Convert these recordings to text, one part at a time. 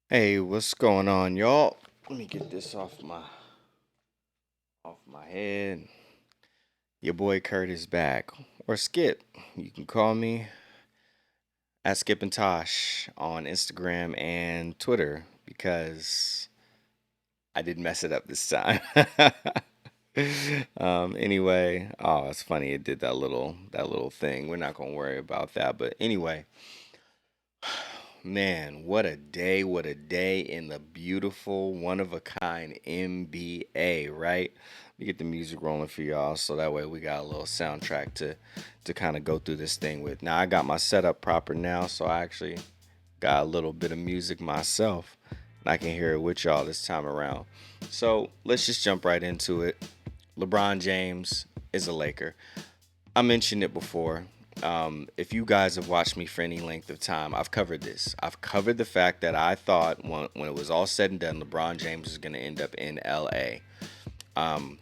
Hey, what's going on, y'all? Let me get this off my head. Your boy Kurt is back, or Skip. You can call me at Skip and Tosh on Instagram and Twitter because I did mess it up this time. Anyway, oh, it's funny. It did that little thing. We're not gonna worry about that. But anyway, man, what a day in the beautiful, one of a kind NBA, right? Let me get the music rolling for y'all so that way we got a little soundtrack to kind of go through this thing with. Now I got my setup proper now, so I actually got a little bit of music myself. And I can hear it with y'all this time around. So let's just jump right into it. LeBron James is a Laker. I mentioned it before. If you guys have watched me for any length of time, I've covered this. I've covered the fact that I thought when it was all said and done, LeBron James is going to end up in LA. Um,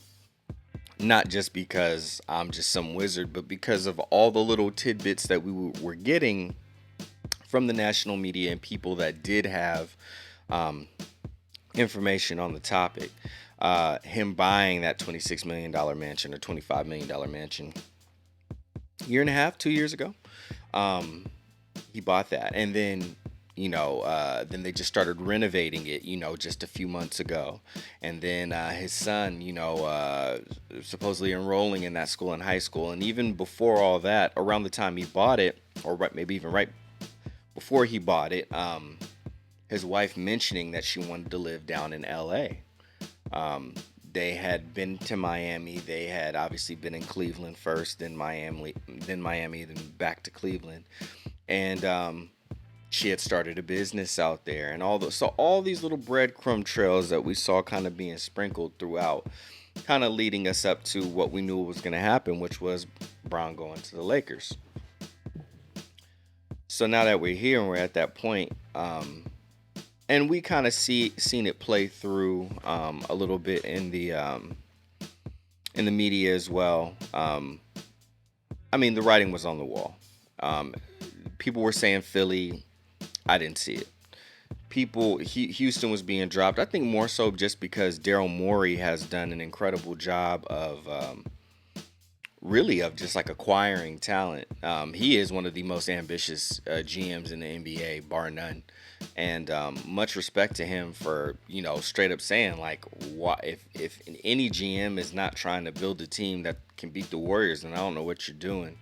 Not just because I'm just some wizard, but because of all the little tidbits that we were getting from the national media and people that did have um, information on the topic. Him buying that $26 million mansion or $25 million mansion year and a half, 2 years ago. Um, he bought that, and then then they just started renovating it, just a few months ago, and then his son, supposedly enrolling in that school in high school, and even before all that, around the time he bought it, or maybe even right before he bought it, his wife mentioning that she wanted to live down in L.A. Um, they had been to Miami. They had obviously been in Cleveland first, then Miami, then back to Cleveland, and she had started a business out there, and all these little breadcrumb trails that we saw kind of being sprinkled throughout, kind of leading us up to what we knew was going to happen, which was Bron going to the Lakers. So now that we're here and we're at that point, and we kind of seen it play through a little bit in the media as well. I mean, the writing was on the wall. Um, People were saying Philly. I didn't see it. Houston was being dropped. I think more so just because Daryl Morey has done an incredible job of really of just like acquiring talent. He is one of the most ambitious GMs in the NBA, bar none. And much respect to him for straight up saying like, why if any GM is not trying to build a team that can beat the Warriors, then I don't know what you're doing.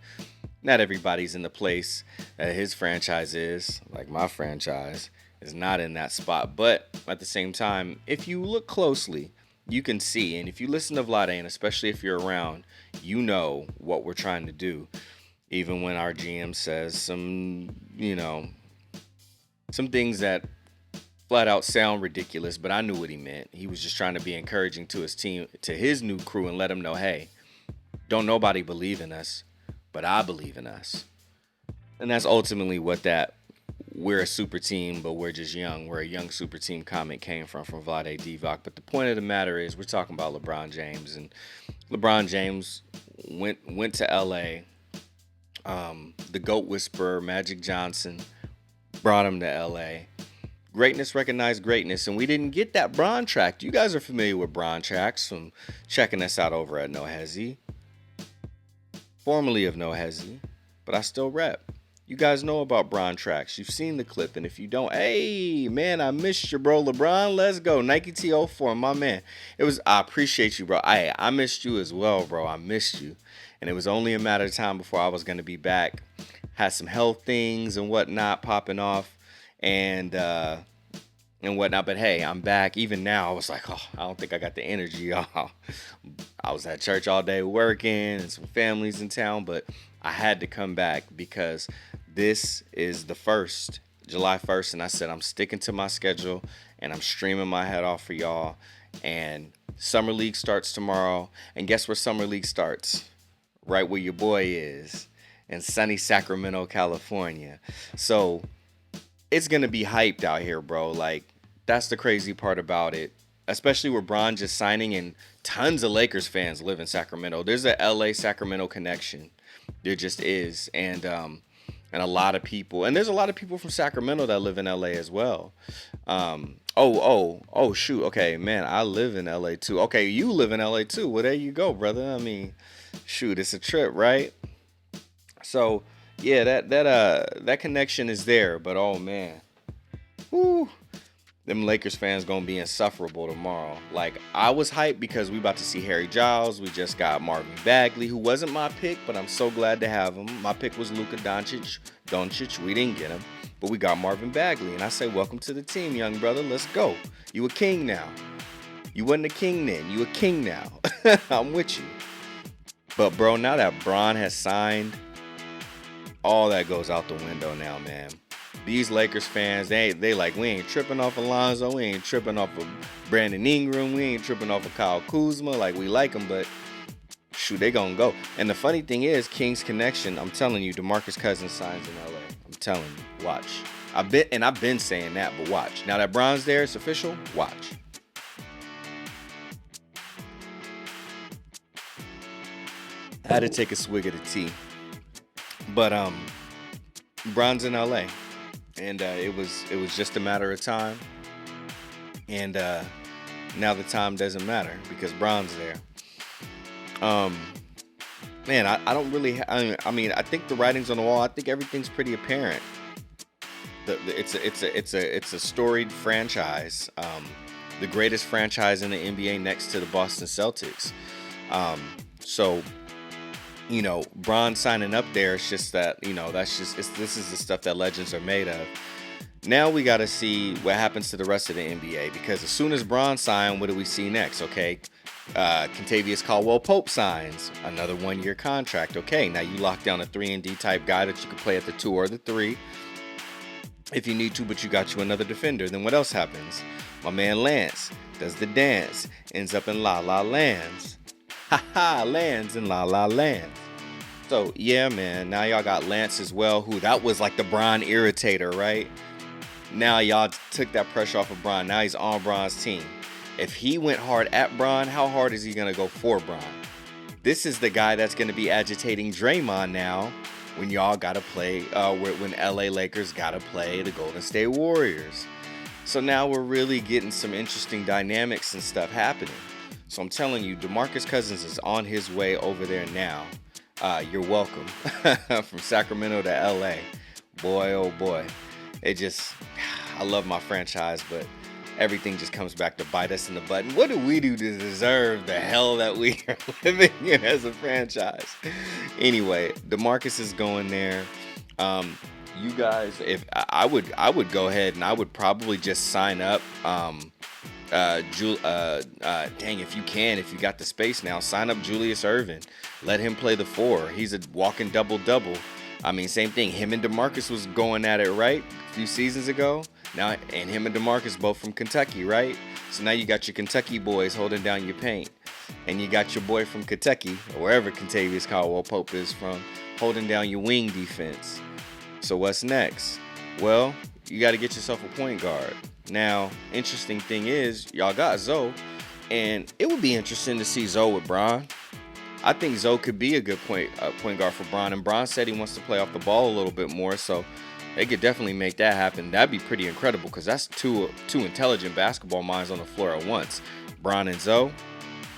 Not everybody's in the place that his franchise is, like my franchise is not in that spot. But at the same time, if you look closely, you can see, and if you listen to Vlade, and especially if you're around, you know what we're trying to do. Even when our GM says some things that flat out sound ridiculous, but I knew what he meant. He was just trying to be encouraging to his team, to his new crew, and let them know, hey, don't nobody believe in us, but I believe in us. And that's ultimately what that we're a super team, but we're just young. We're a young super team comment came from Vlade Divac. But the point of the matter is we're talking about LeBron James. And LeBron James went to LA. The GOAT Whisperer, Magic Johnson, brought him to LA. Greatness recognized greatness, and we didn't get that Bron track. You guys are familiar with Bron tracks from checking us out over at No Hezzy, formerly of No Hezzy, but I still rep. You guys know about Bron tracks. You've seen the clip, and if you don't, hey man, I missed you, bro. LeBron, let's go. Nike T04, my man. I appreciate you, bro. I missed you as well, bro. I missed you, and it was only a matter of time before I was gonna be back. Had some health things and whatnot popping off, and whatnot. But hey, I'm back. Even now, I was like, oh, I don't think I got the energy, y'all. I was at church all day working and some families in town, but I had to come back because this is the first, July 1st, and I said I'm sticking to my schedule and I'm streaming my head off for y'all. And Summer League starts tomorrow. And guess where Summer League starts? Right where your boy is, in sunny Sacramento, California. So it's gonna be hyped out here, bro. Like, that's the crazy part about it. Especially with Bron just signing, and tons of Lakers fans live in Sacramento. There's a LA Sacramento connection. There just is. And and a lot of people, and there's a lot of people from Sacramento that live in LA as well. Oh, shoot. Okay, man, I live in LA too. Okay, you live in LA too. Well, there you go, brother. I mean, shoot, it's a trip, right? So, yeah, that connection is there, but oh man, whoo, them Lakers fans gonna be insufferable tomorrow. Like, I was hyped because we about to see Harry Giles. We just got Marvin Bagley, who wasn't my pick, but I'm so glad to have him. My pick was Luka Doncic. We didn't get him, but we got Marvin Bagley, and I say, welcome to the team, young brother. Let's go. You a king now. You wasn't a king then. You a king now. I'm with you. But bro, now that Bron has signed, all that goes out the window now, man. These Lakers fans, they like, we ain't tripping off Alonzo, we ain't tripping off of Brandon Ingram, we ain't tripping off of Kyle Kuzma. Like, we like them, but shoot, they gonna go. And the funny thing is, King's connection, I'm telling you, DeMarcus Cousins signs in LA. I'm telling you, watch. I've been saying that, but watch. Now that Bron's there, it's official, watch. I had to take a swig of the tea. But Bron's in LA. And it was just a matter of time. And now the time doesn't matter because Bron's there. Man, I don't really. I mean, I think the writing's on the wall. I think everything's pretty apparent. It's a storied franchise. The greatest franchise in the NBA next to the Boston Celtics. So, you know, Bron signing up there, it's just that, you know, this is the stuff that legends are made of. Now we got to see what happens to the rest of the NBA, because as soon as Bron signed, what do we see next? Okay, Kentavious Caldwell-Pope signs another 1-year contract. Okay, now you lock down a 3-and-D type guy that you can play at the 2 or the 3 if you need to, but you got you another defender. Then what else happens? My man Lance does the dance, ends up in La La Lands. Lands in La La Lands. So yeah, man, now y'all got Lance as well, who that was like the Bron irritator, right? Now y'all took that pressure off of Bron. Now he's on Bron's team. If he went hard at Bron, how hard is he gonna go for Bron? This is the guy that's gonna be agitating Draymond now when y'all gotta play, when LA Lakers gotta play the Golden State Warriors. So now we're really getting some interesting dynamics and stuff happening. So I'm telling you, DeMarcus Cousins is on his way over there now. You're welcome. From Sacramento to LA. Boy, oh boy. I love my franchise, but everything just comes back to bite us in the butt. And what do we do to deserve the hell that we are living in as a franchise? Anyway, DeMarcus is going there. You guys, if I would go ahead and I would probably just sign up. Dang, if you got the space now, sign up Julius Erving. Let him play the 4. He's a walking double-double. I mean, same thing. Him and DeMarcus was going at it, right? A few seasons ago. Now, and him and DeMarcus both from Kentucky, right? So now you got your Kentucky boys holding down your paint. And you got your boy from Kentucky, or wherever Kentavious Caldwell-Pope is from, holding down your wing defense. So what's next? Well, you got to get yourself a point guard. Now, interesting thing is, y'all got Zoe, and it would be interesting to see Zoe with Bron. I think Zoe could be a good point guard for Bron, and Bron said he wants to play off the ball a little bit more, so they could definitely make that happen. That'd be pretty incredible, because that's two intelligent basketball minds on the floor at once. Bron and Zoe,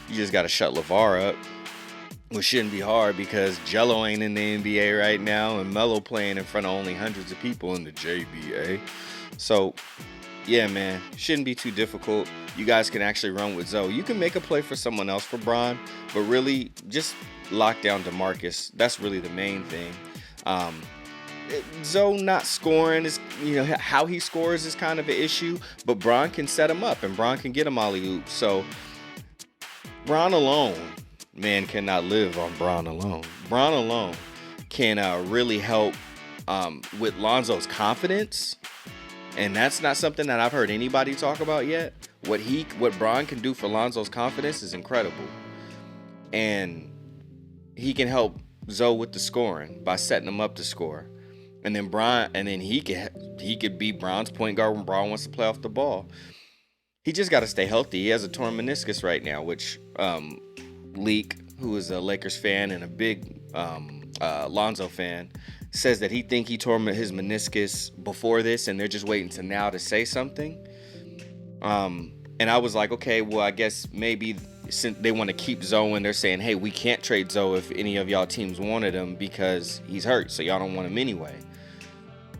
you just got to shut LeVar up, which shouldn't be hard because Jello ain't in the NBA right now, and Melo playing in front of only hundreds of people in the JBA. So, yeah, man, shouldn't be too difficult. You guys can actually run with Zoe. You can make a play for someone else for Bron, but really just lock down DeMarcus. That's really the main thing. Zoe not scoring is, how he scores is kind of an issue, but Bron can set him up and Bron can get him alley-oop. So Bron alone, man, cannot live on Bron alone. Bron alone can really help with Lonzo's confidence. And that's not something that I've heard anybody talk about yet. What Bron can do for Lonzo's confidence is incredible. And he can help Zoe with the scoring by setting him up to score. And then he could be Bron's point guard when Bron wants to play off the ball. He just got to stay healthy. He has a torn meniscus right now, which Leak, who is a Lakers fan and a big Lonzo fan, says that he tore his meniscus before this, and they're just waiting to now to say something. And I was like, okay, well, I guess maybe since they want to keep Zoe, and they're saying, hey, we can't trade Zoe if any of y'all teams wanted him because he's hurt, so y'all don't want him anyway.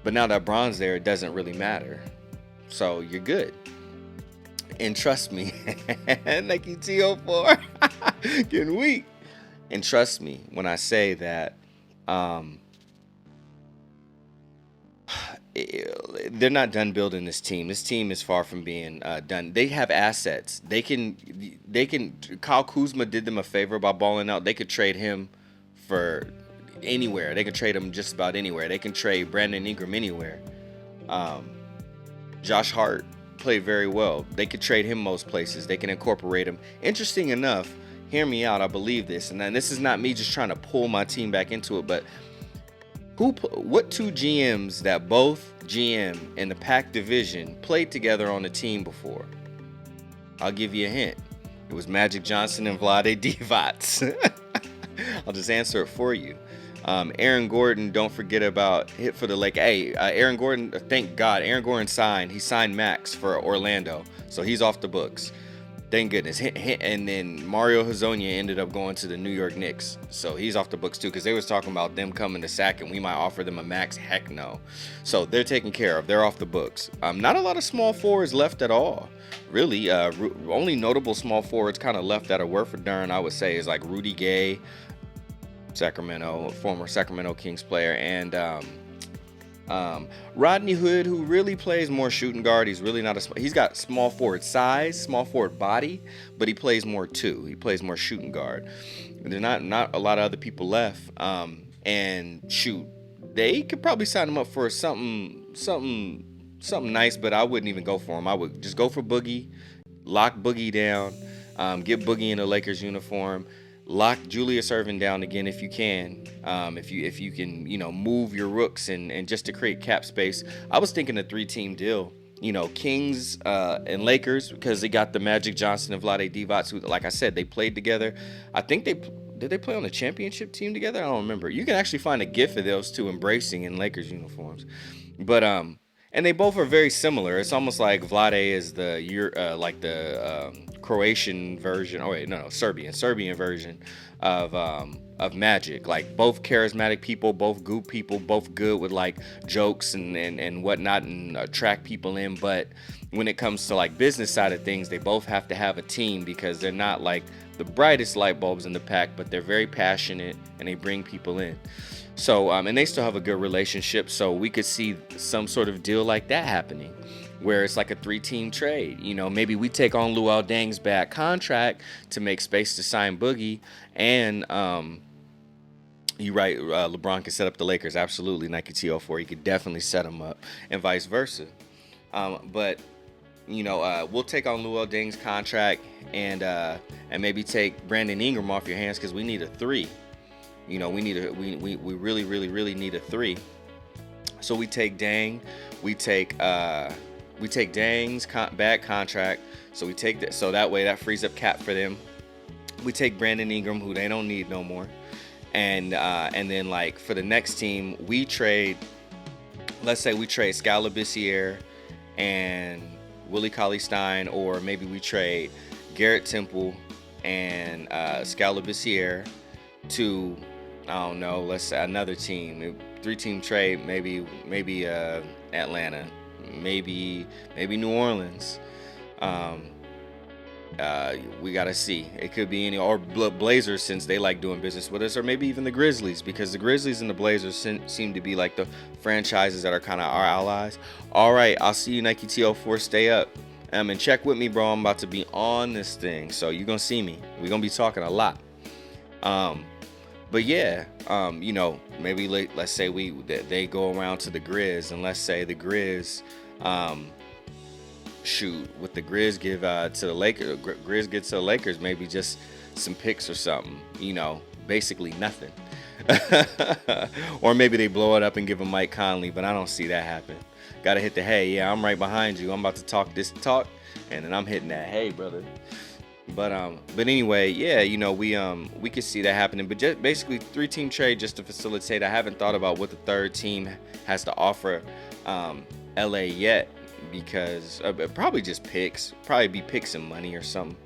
But now that Bron's there, it doesn't really matter. So you're good. And trust me, Nike TO4 getting weak. And trust me when I say that they're not done building this team. This team is far from being done. They have assets. They can. Kyle Kuzma did them a favor by balling out. They could trade him for anywhere. They can trade him just about anywhere. They can trade Brandon Ingram anywhere. Josh Hart played very well. They could trade him most places. They can incorporate him. Interesting enough, hear me out. I believe this, and then this is not me just trying to pull my team back into it, but what two GMs that both GM in the Pac division played together on a team before? I'll give you a hint. It was Magic Johnson and Vlade Divac. I'll just answer it for you. Aaron Gordon, don't forget about hit for the Lake. Hey, Aaron Gordon, thank God, Aaron Gordon signed. He signed Max for Orlando, so he's off the books. Thank goodness. And then Mario Hezonja ended up going to the New York Knicks, so he's off the books too, because they was talking about them coming to Sac and we might offer them a max. Heck no. So they're taken care of. They're off the books. Not a lot of small forwards left at all. Really, only notable small forwards kind of left that are worth a darn, I would say, is like Rudy Gay, Sacramento, former Sacramento Kings player, and Rodney Hood, who really plays more shooting guard. He's really not he's got small forward size, small forward body, but he plays more too. He plays more shooting guard. There's not a lot of other people left. And shoot, they could probably sign him up for something nice, but I wouldn't even go for him. I would just go for Boogie, lock Boogie down, get Boogie in a Lakers uniform. Lock Julius Erving down again if you can. If you can, move your rooks and just to create cap space. I was thinking a 3-team deal. Kings and Lakers, because they got the Magic Johnson and Vlade Divac, who, like I said, they played together. I think did they play on the championship team together? I don't remember. You can actually find a gif of those two embracing in Lakers uniforms. But and they both are very similar. It's almost like Vlade is the Croatian version. Oh wait, no, Serbian version of Magic. Like both charismatic people, both goop people, both good with like jokes and whatnot and attract people in. But when it comes to like business side of things, they both have to have a team because they're not like the brightest light bulbs in the pack, but they're very passionate and they bring people in. So, and they still have a good relationship, so we could see some sort of deal like that happening, where it's like a 3-team trade. Maybe we take on Luol Deng's bad contract to make space to sign Boogie, and you're right, LeBron can set up the Lakers. Absolutely, Nike TO4, he could definitely set them up, and vice versa. But we'll take on Luol Deng's contract and maybe take Brandon Ingram off your hands because we need a 3. We really need a 3. So we take Dang, we take Dang's bad contract. So we take that, so that way that frees up cap for them. We take Brandon Ingram, who they don't need no more, and then like for the next team, we trade. Let's say we trade Skal Labissière and Willie Cauley-Stein, or maybe we trade Garrett Temple and Skal Labissière to, I don't know, let's say another team, 3-team trade, maybe Atlanta, maybe New Orleans. We gotta see. It could be any, or Blazers, since they like doing business with us, or maybe even the Grizzlies, because the Grizzlies and the Blazers seem to be like the franchises that are kind of our allies. All right, I'll see you, Nike TO4. Stay up. And check with me, bro. I'm about to be on this thing, so you're gonna see me. We're gonna be talking a lot. But yeah, maybe let's say they go around to the Grizz, and let's say the Grizz, what the Grizz give to the Lakers, Grizz gets to the Lakers, maybe just some picks or something, basically nothing. Or maybe they blow it up and give him Mike Conley, but I don't see that happen. Gotta hit the hey, yeah, I'm right behind you. I'm about to talk this talk, and then I'm hitting that hey, brother. But anyway, yeah, we could see that happening. But just basically 3-team trade just to facilitate. I haven't thought about what the third team has to offer LA yet, because probably just picks, probably be picks and money or something.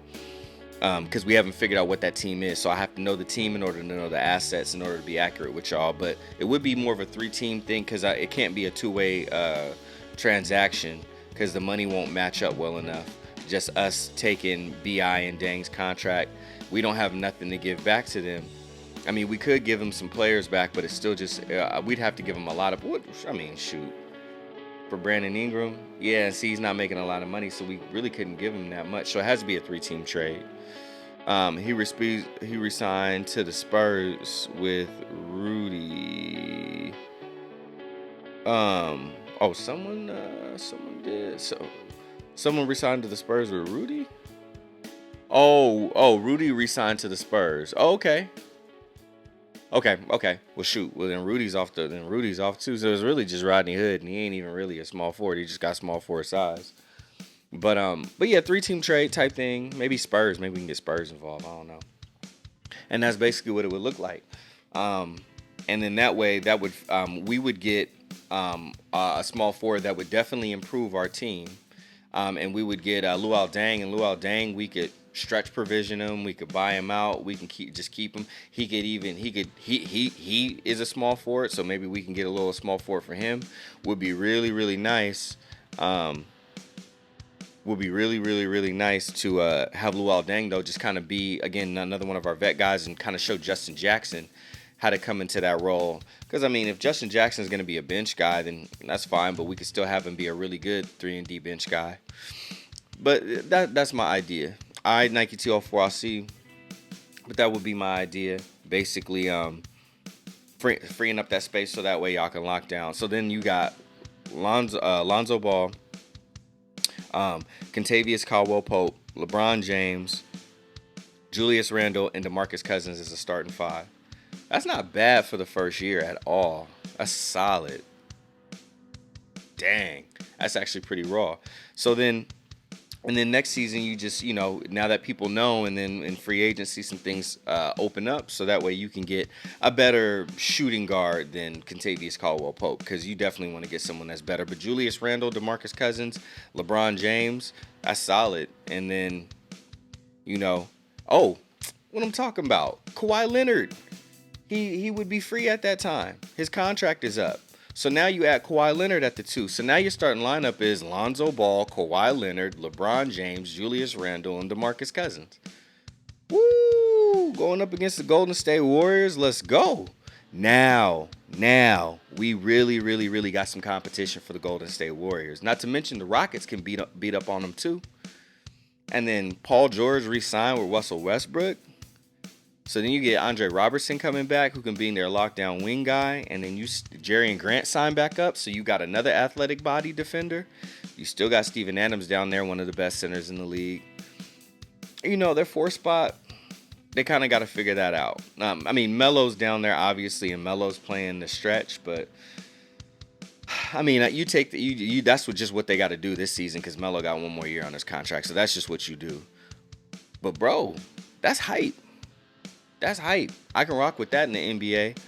Because we haven't figured out what that team is, so I have to know the team in order to know the assets in order to be accurate with y'all. But it would be more of a 3-team thing, because it can't be a two-way transaction, because the money won't match up well enough. Just us taking Bi and Dang's contract, we don't have nothing to give back to them. I mean, we could give them some players back, but it's still just we'd have to give them a lot of. I mean, shoot, for Brandon Ingram, yeah. See, he's not making a lot of money, so we really couldn't give him that much. So it has to be a 3-team trade. He resigned to the Spurs with Rudy. Oh, someone did. So someone resigned to the Spurs with Rudy. Oh, Rudy resigned to the Spurs. Oh, okay. Okay. Well, shoot. Well, then Rudy's off too. So it's really just Rodney Hood, and he ain't even really a small forward. He just got small forward size. But yeah, 3-team trade type thing. Maybe Spurs. Maybe we can get Spurs involved. I don't know. And that's basically what it would look like. And then that way, we would get a small forward that would definitely improve our team. And we would get Luol Deng, and Luol Deng, we could stretch provision him. We could buy him out. We can keep him. He is a small forward, so maybe we can get a little small forward for him. Would be really, really nice. Would be really, really, really nice to have Luol Deng, though, just kind of be, again, another one of our vet guys, and kind of show Justin Jackson how to come into that role. Because, I mean, if Justin Jackson is going to be a bench guy, then that's fine, but we could still have him be a really good 3-and-D bench guy. But that's my idea. All right, Nike TL4, I'll see. But that would be my idea. Basically, freeing up that space so that way y'all can lock down. So then you got Lonzo Ball, Kentavious Caldwell-Pope, LeBron James, Julius Randle, and DeMarcus Cousins as a starting 5. That's not bad for the first year at all. That's solid. Dang. That's actually pretty raw. So then, and then next season, you just, now that people know, and then in free agency, some things open up, so that way you can get a better shooting guard than Kentavious Caldwell-Pope, because you definitely want to get someone that's better. But Julius Randle, DeMarcus Cousins, LeBron James, that's solid. And then, what I'm talking about, Kawhi Leonard. He would be free at that time. His contract is up. So now you add Kawhi Leonard at the 2. So now your starting lineup is Lonzo Ball, Kawhi Leonard, LeBron James, Julius Randle, and DeMarcus Cousins. Woo! Going up against the Golden State Warriors. Let's go. Now, we really, really, really got some competition for the Golden State Warriors. Not to mention the Rockets can beat up on them too. And then Paul George re-signed with Russell Westbrook. So then you get Andre Robertson coming back, who can be in their lockdown wing guy. And then Jerry and Grant sign back up, so you got another athletic body defender. You still got Steven Adams down there, one of the best centers in the league. Their 4 spot, they kind of got to figure that out. I mean, Melo's down there, obviously, and Melo's playing the stretch. But, I mean, you take that's just what they got to do this season, because Melo got 1 more year on his contract. So that's just what you do. But, bro, that's hype. That's hype. I can rock with that in the NBA.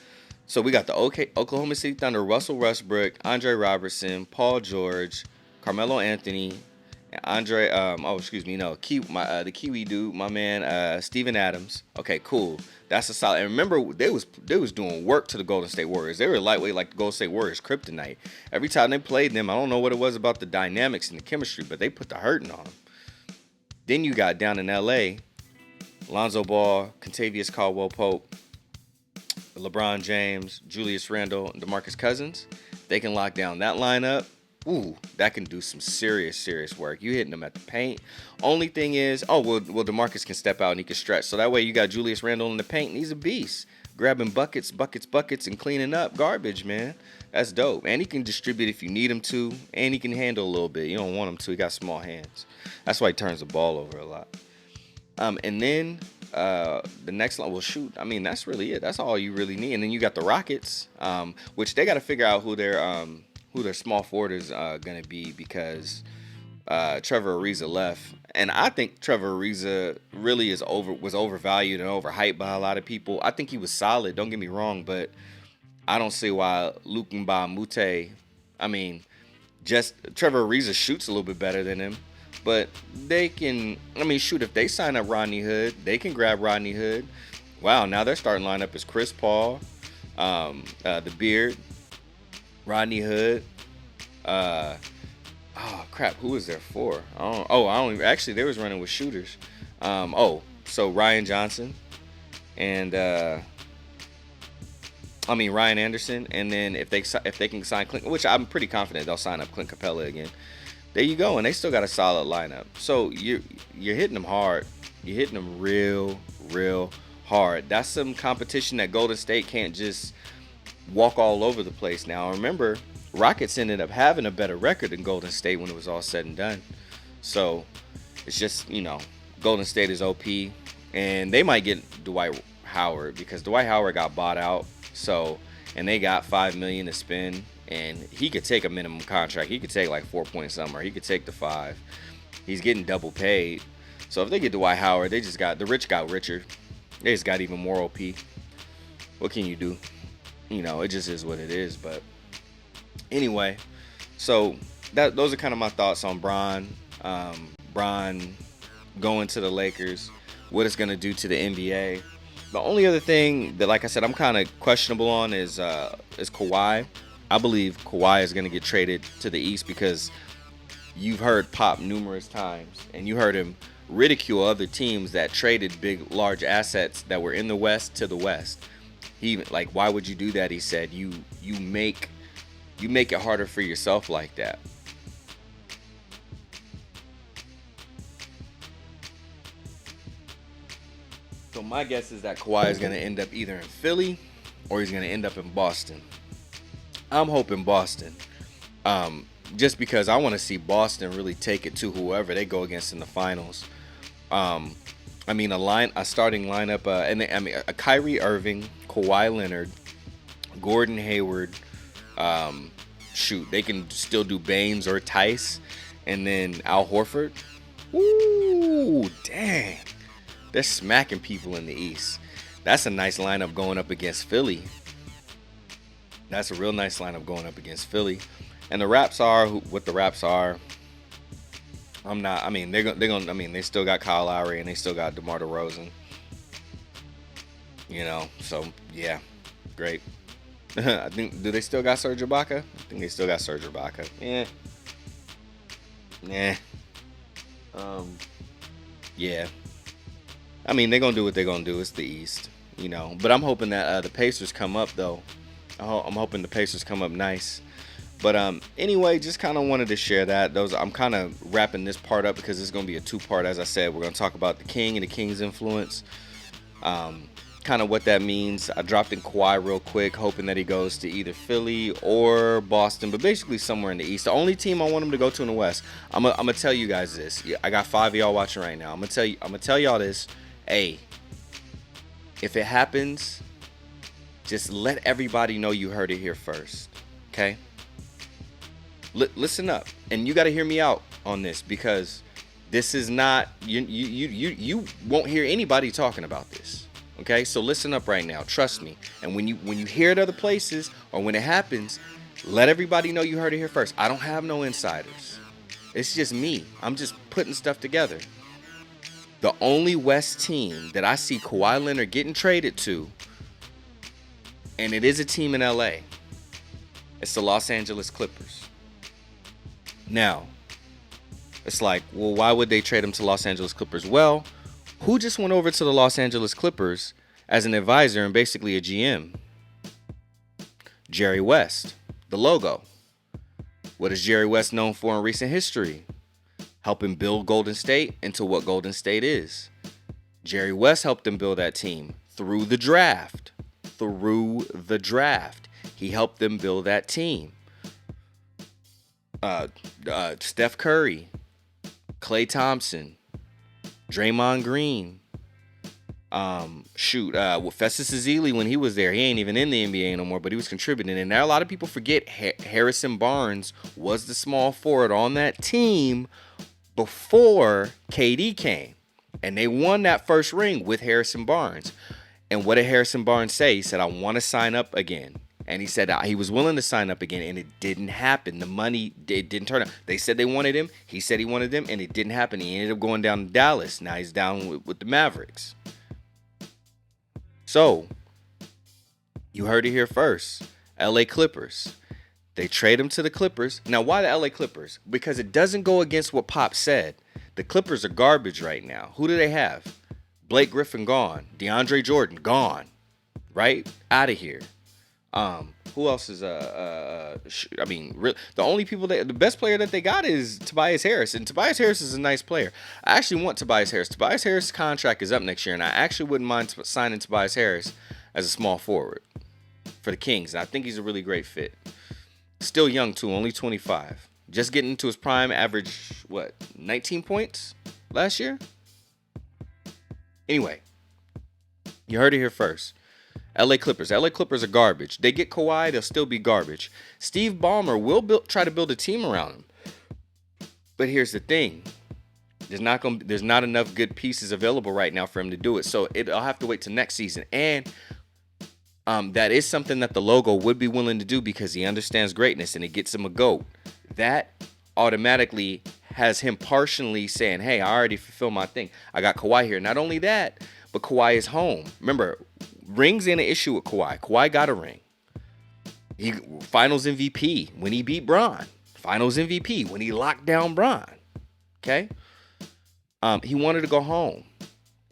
So we got the Oklahoma City Thunder, Russell Westbrook, Andre Robertson, Paul George, Carmelo Anthony, and the Kiwi dude, my man, Steven Adams. Okay, cool. That's a solid. And remember, they was doing work to the Golden State Warriors. They were lightweight like the Golden State Warriors kryptonite. Every time they played them, I don't know what it was about the dynamics and the chemistry, but they put the hurting on them. Then you got down in LA, Lonzo Ball, Kentavious Caldwell-Pope, LeBron James, Julius Randle, and DeMarcus Cousins. They can lock down that lineup. Ooh, that can do some serious work. You hitting them at the paint. Only thing is, DeMarcus can step out and he can stretch. So that way you got Julius Randle in the paint, and he's a beast. Grabbing buckets, and cleaning up garbage, man. That's dope. And he can distribute if you need him to, and he can handle a little bit. You don't want him to. He got small hands. That's why he turns the ball over a lot. And then the next line, that's really it. That's all you really need. And then you got the Rockets, which they got to figure out who their small forward is going to be, because Trevor Ariza left, and I think Trevor Ariza really was overvalued and overhyped by a lot of people. I think he was solid. Don't get me wrong, but I don't see why Luke Mbamute. I mean, just Trevor Ariza shoots a little bit better than him, but they can. I mean, shoot, if they sign up Rodney Hood, they can grab Rodney Hood. Wow, now their starting lineup is Chris Paul, the Beard, Rodney Hood. Uh, oh crap, who was there for? I don't even, actually they was running with shooters. So Ryan Johnson and Ryan Anderson, and then if they can sign Clint, which I'm pretty confident they'll sign up Clint Capella again. There you go, and they still got a solid lineup. So you're hitting them hard. You're hitting them real hard. That's some competition that Golden State can't just walk all over the place. Now remember, Rockets ended up having a better record than Golden State when it was all said and done. So it's just, Golden State is OP, and they might get Dwight Howard because Dwight Howard got bought out. So, and they got $5 million to spend, and he could take a minimum contract. He could take like 4 point something, or he could take the 5. He's getting double paid. So if they get Dwight Howard, the rich got richer. They just got even more OP. What can you do? It just is what it is. But anyway, so those are kind of my thoughts on Bron. Bron going to the Lakers, what it's going to do to the NBA. The only other thing that, like I said, I'm kind of questionable on is Kawhi. I believe Kawhi is going to get traded to the East because you've heard Pop numerous times, and you heard him ridicule other teams that traded big, large assets that were in the West to the West. He why would you do that? He said, you make it harder for yourself like that. So my guess is that Kawhi is going to end up either in Philly or he's going to end up in Boston. I'm hoping Boston. Just because I want to see Boston really take it to whoever they go against in the finals. A starting lineup, a Kyrie Irving, Kawhi Leonard, Gordon Hayward. They can still do Baines or Tice, and then Al Horford. Ooh, dang. They're smacking people in the East. That's a nice lineup going up against Philly. That's a real nice lineup going up against Philly. And the Raps are what the Raps are. They still got Kyle Lowry and they still got DeMar DeRozan. So yeah, great. Do they still got Serge Ibaka? I think they still got Serge Ibaka. Yeah. Yeah. They're going to do what they're going to do. It's the East, But I'm hoping that the Pacers come up, though. I'm hoping the Pacers come up nice. But anyway, just kind of wanted to share that. I'm kind of wrapping this part up because it's going to be a 2-part. As I said, we're going to talk about the King and the King's influence. Kind of what that means. I dropped in Kawhi real quick, hoping that he goes to either Philly or Boston, but basically somewhere in the East. The only team I want him to go to in the West. I'm gonna tell you guys this. I got 5 of y'all watching right now. I'm gonna tell y'all this. Hey, if it happens, just let everybody know you heard it here first. Okay? Listen up, and you got to hear me out on this because this is not you won't hear anybody talking about this. Okay, so listen up right now. Trust me. And when you hear it other places or when it happens, let everybody know you heard it here first. I don't have no insiders. It's just me. I'm just putting stuff together. The only West team that I see Kawhi Leonard getting traded to, and it is a team in LA, it's the Los Angeles Clippers. Now, it's like, well, why would they trade him to Los Angeles Clippers? Well, who just went over to the Los Angeles Clippers as an advisor and basically a GM? Jerry West, the logo. What is Jerry West known for in recent history? Helping build Golden State into what Golden State is. Jerry West helped them build that team through the draft. He helped them build that team. Steph Curry, Klay Thompson, Draymond Green. Festus Ezeli, when he was there, he ain't even in the NBA no more, but he was contributing. And now a lot of people forget Harrison Barnes was the small forward on that team before KD came. And they won that first ring with Harrison Barnes. And what did Harrison Barnes say? He said, I want to sign up again. And he said he was willing to sign up again, and it didn't happen. The money, it didn't turn up. They said they wanted him. He said he wanted them, and it didn't happen. He ended up going down to Dallas. Now he's down with the Mavericks. So, you heard it here first. LA Clippers. They trade him to the Clippers. Now, why the LA Clippers? Because it doesn't go against what Pop said. The Clippers are garbage right now. Who do they have? Blake Griffin gone. DeAndre Jordan gone. Right? Out of here. Who else is the only people the best player that they got is Tobias Harris, and Tobias Harris is a nice player. I actually want Tobias Harris. Tobias Harris' contract is up next year, and I actually wouldn't mind signing Tobias Harris as a small forward for the Kings. And I think he's a really great fit. Still young too, only 25. Just getting into his prime, average 19 points last year? Anyway, you heard it here first. LA Clippers. LA Clippers are garbage. They get Kawhi, they'll still be garbage. Steve Ballmer will try to build a team around him. But here's the thing. There's not enough good pieces available right now for him to do it. So I'll have to wait till next season. And that is something that the logo would be willing to do because he understands greatness and it gets him a GOAT. That automatically has him partially saying, hey, I already fulfilled my thing. I got Kawhi here. Not only that, but Kawhi is home. Remember, rings ain't an issue with Kawhi. Kawhi got a ring. He Finals MVP when he beat Bron. Finals MVP when he locked down Bron. Okay? He wanted to go home.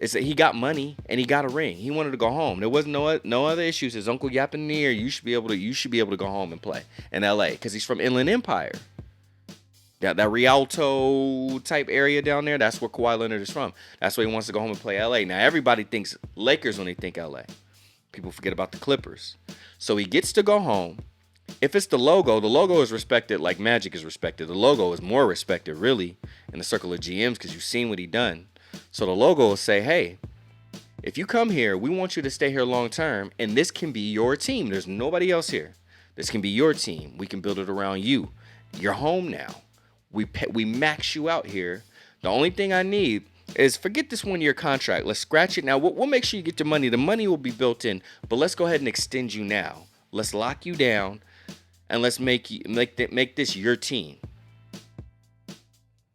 It's that he got money and he got a ring. He wanted to go home. There wasn't no other issues. His uncle yapping in the ear. You should be able to go home and play in LA because he's from Inland Empire. That Rialto type area down there, that's where Kawhi Leonard is from. That's why he wants to go home and play LA. Now, everybody thinks Lakers when they think LA. People forget about the Clippers. So he gets to go home. If it's the logo is respected like Magic is respected. The logo is more respected, really, in the circle of GMs because you've seen what he done. So the logo will say, hey, if you come here, we want you to stay here long term, and this can be your team. There's nobody else here. This can be your team. We can build it around you. You're home now. We max you out here. The only thing I need is forget this 1-year contract. Let's scratch it now. We'll make sure you get your money. The money will be built in, but let's go ahead and extend you now. Let's lock you down, and let's make this your team.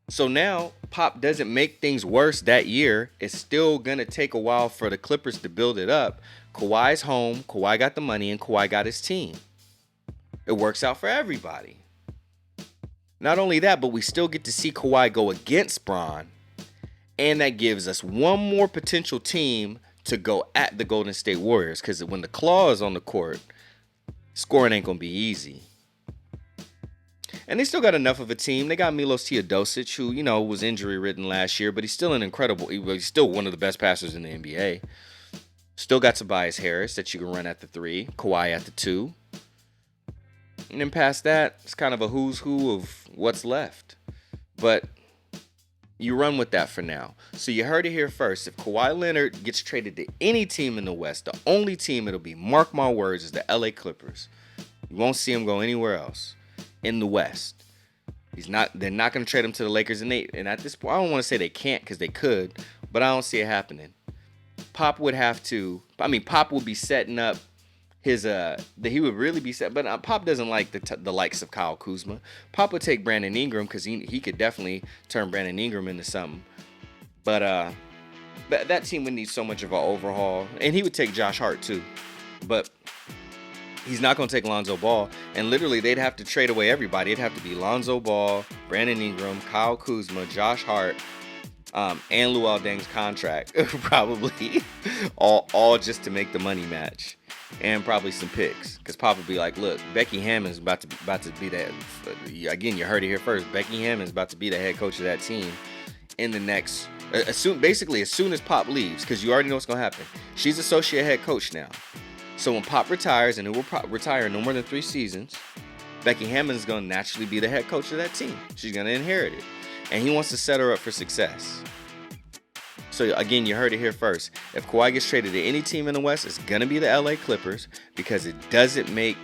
So now Pop doesn't make things worse that year. It's still gonna take a while for the Clippers to build it up. Kawhi's home. Kawhi got the money, and Kawhi got his team. It works out for everybody. Not only that, but we still get to see Kawhi go against Bron. And that gives us one more potential team to go at the Golden State Warriors. Because when the Claw is on the court, scoring ain't going to be easy. And they still got enough of a team. They got Milos Teodosic, who, was injury-ridden last year. But he's still he's still one of the best passers in the NBA. Still got Tobias Harris that you can run at the 3. Kawhi at the 2. And then past that, it's kind of a who's who of what's left. But you run with that for now. So you heard it here first. If Kawhi Leonard gets traded to any team in the West, the only team it'll be, mark my words, is the LA Clippers. You won't see him go anywhere else in the West. They're not going to trade him to the Lakers. And at this point, I don't want to say they can't because they could, but I don't see it happening. Pop would be setting up he would really be set, but Pop doesn't like the likes of Kyle Kuzma. Pop would take Brandon Ingram because he could definitely turn Brandon Ingram into something. But that team would need so much of an overhaul, and he would take Josh Hart too. But he's not going to take Lonzo Ball, and literally they'd have to trade away everybody. It'd have to be Lonzo Ball, Brandon Ingram, Kyle Kuzma, Josh Hart, and Luol Deng's contract, probably all just to make the money match. And probably some picks, because Pop would be like, "Look, Becky Hammond's about to be that." Again, you heard it here first. Becky Hammond's about to be the head coach of that team in the next, as soon as Pop leaves, because you already know what's gonna happen. She's associate head coach now. So when Pop retires, and it will retire no more than 3 seasons, Becky Hammond's gonna naturally be the head coach of that team. She's gonna inherit it, and he wants to set her up for success. So again, you heard it here first. If Kawhi gets traded to any team in the West, it's gonna be the LA Clippers because it doesn't make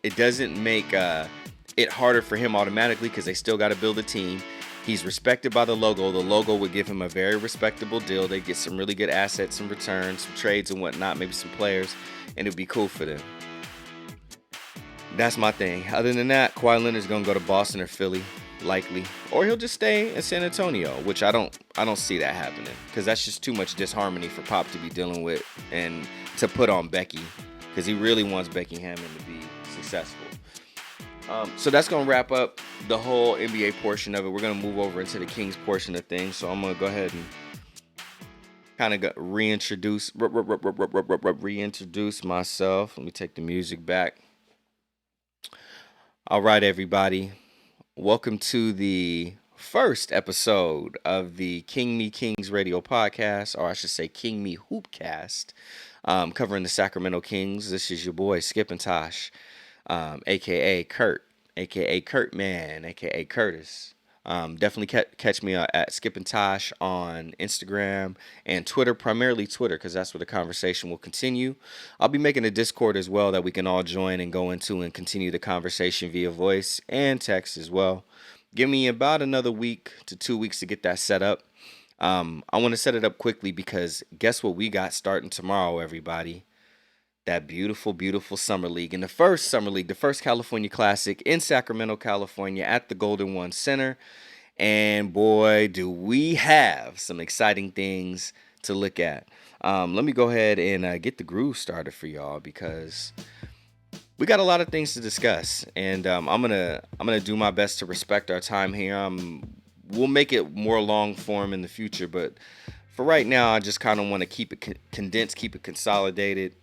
it harder for him automatically because they still got to build a team. He's respected by the logo. The logo would give him a very respectable deal. They get some really good assets in return, some trades and whatnot, maybe some players, and it'd be cool for them. That's my thing. Other than that, Kawhi Leonard's gonna go to Boston or Philly, likely, or he'll just stay in San Antonio, which I don't see that happening, because that's just too much disharmony for Pop to be dealing with and to put on Becky, because he really wants Becky Hammond to be successful. So that's gonna wrap up the whole NBA portion of it. We're gonna move over into the Kings portion of things. So I'm gonna go ahead and kind of reintroduce myself. Let me take the music back. All right, everybody. Welcome to the first episode of the King Me Kings radio podcast, or I should say King Me Hoopcast, covering the Sacramento Kings. This is your boy Skip and Tosh, a.k.a. Kurt, a.k.a. Kurt Man, a.k.a. Curtis. Definitely catch me at Skip and Tosh on Instagram and Twitter, primarily Twitter, because that's where the conversation will continue. I'll be making a Discord as well that we can all join and go into and continue the conversation via voice and text as well. Give me about another week to 2 weeks to get that set up. I want to set it up quickly because guess what we got starting tomorrow, everybody? That beautiful, beautiful Summer League. And the first Summer League, the first California Classic in Sacramento, California at the Golden One Center. And boy, do we have some exciting things to look at. Let me go ahead and get the groove started for y'all, because we got a lot of things to discuss. And I'm gonna do my best to respect our time here. We'll make it more long form in the future, but for right now, I just kind of want to keep it condensed, keep it consolidated.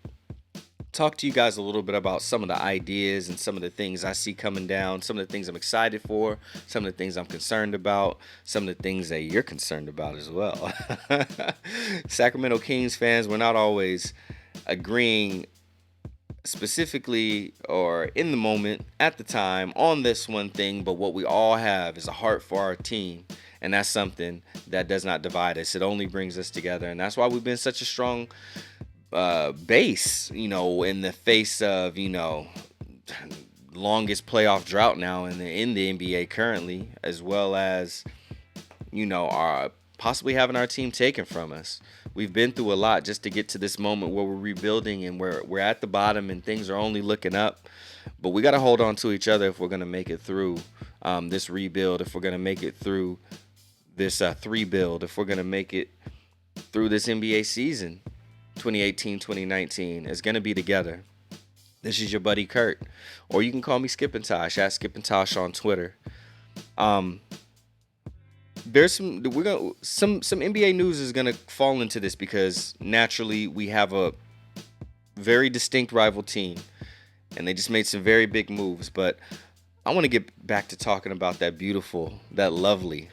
Talk to you guys a little bit about some of the ideas and some of the things I see coming down, some of the things I'm excited for, some of the things I'm concerned about, some of the things that you're concerned about as well. Sacramento Kings fans, we're not always agreeing specifically or in the moment at the time on this one thing, but what we all have is a heart for our team, and that's something that does not divide us. It only brings us together, and that's why we've been such a strong base, in the face of, longest playoff drought now in the NBA currently, as well as, our possibly having our team taken from us. We've been through a lot just to get to this moment where we're rebuilding and we're at the bottom and things are only looking up. But we got to hold on to each other if we're going to make it through this rebuild, if we're going to make it through this 3 build, if we're going to make it through this NBA season. 2018-2019 is going to be together. This is your buddy Kurt, or you can call me Skip and Tosh at Skip and Tosh on Twitter. There's some NBA news is going to fall into this, because naturally we have a very distinct rival team and they just made some very big moves, but I want to get back to talking about that beautiful, that lovely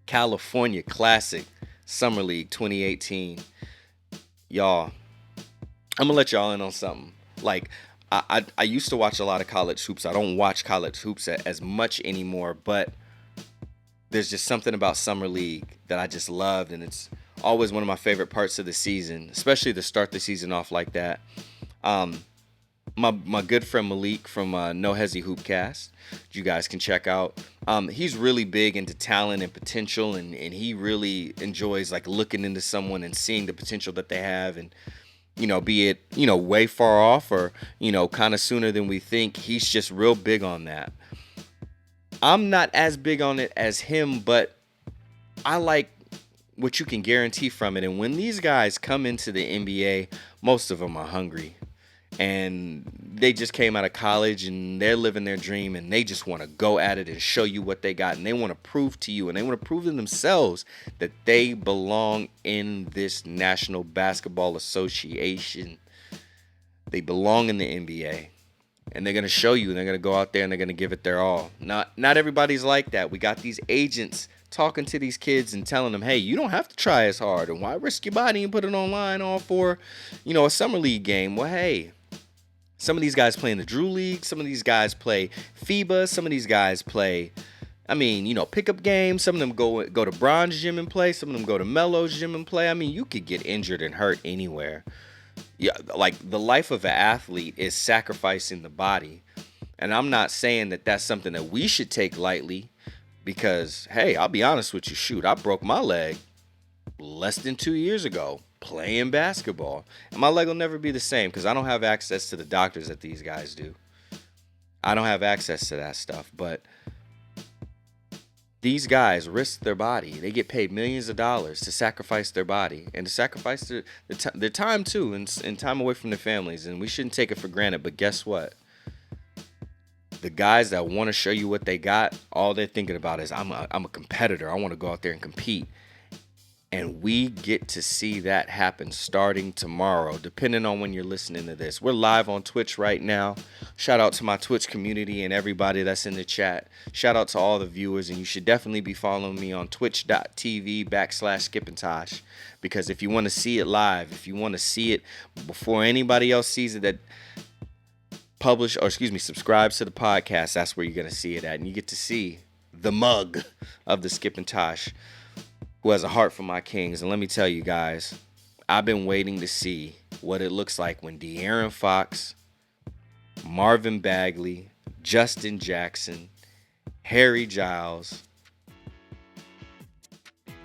California Classic Summer League 2018. Y'all, I'm gonna let y'all in on something. Like, I used to watch a lot of college hoops. I don't watch college hoops as much anymore, but there's just something about Summer League that I just loved, and it's always one of my favorite parts of the season, especially to start the season off like that. My good friend Malik from No Hezzy Hoopcast, you guys can check out. He's really big into talent and potential, and he really enjoys like looking into someone and seeing the potential that they have, and be it way far off or kind of sooner than we think. He's just real big on that. I'm not as big on it as him, but I like what you can guarantee from it. And when these guys come into the NBA, most of them are hungry. And they just came out of college and they're living their dream, and they just want to go at it and show you what they got. And they want to prove to you, and they want to prove to themselves that they belong in this National Basketball Association. They belong in the NBA. And they're going to show you, and they're going to go out there and they're going to give it their all. Not everybody's like that. We got these agents talking to these kids and telling them, hey, you don't have to try as hard. And why risk your body and put it online all for, a summer league game? Well, hey, some of these guys play in the Drew League. Some of these guys play FIBA. Some of these guys play, pickup games. Some of them go to Bron's gym and play. Some of them go to Melo's gym and play. You could get injured and hurt anywhere. Yeah, like the life of an athlete is sacrificing the body. And I'm not saying that that's something that we should take lightly, Because, hey, I'll be honest with you. Shoot, I broke my leg less than 2 years ago playing basketball. And my leg will never be the same because I don't have access to the doctors that these guys do. I don't have access to that stuff. But these guys risk their body. They get paid millions of dollars to sacrifice their body and to sacrifice their time too, and time away from their families. And we shouldn't take it for granted. But guess what? The guys that want to show you what they got, all they're thinking about is I'm a competitor. I want to go out there and compete. And we get to see that happen starting tomorrow, depending on when you're listening to this. We're live on Twitch right now. Shout out to my Twitch community and everybody that's in the chat. Shout out to all the viewers. And you should definitely be following me on twitch.tv/Skipintosh. Because if you want to see it live, if you want to see it before anybody else sees it, that subscribes to the podcast, that's where you're going to see it at. And you get to see the mug of the Skipintosh, who has a heart for my Kings. And let me tell you guys, I've been waiting to see what it looks like when De'Aaron Fox, Marvin Bagley, Justin Jackson, Harry Giles,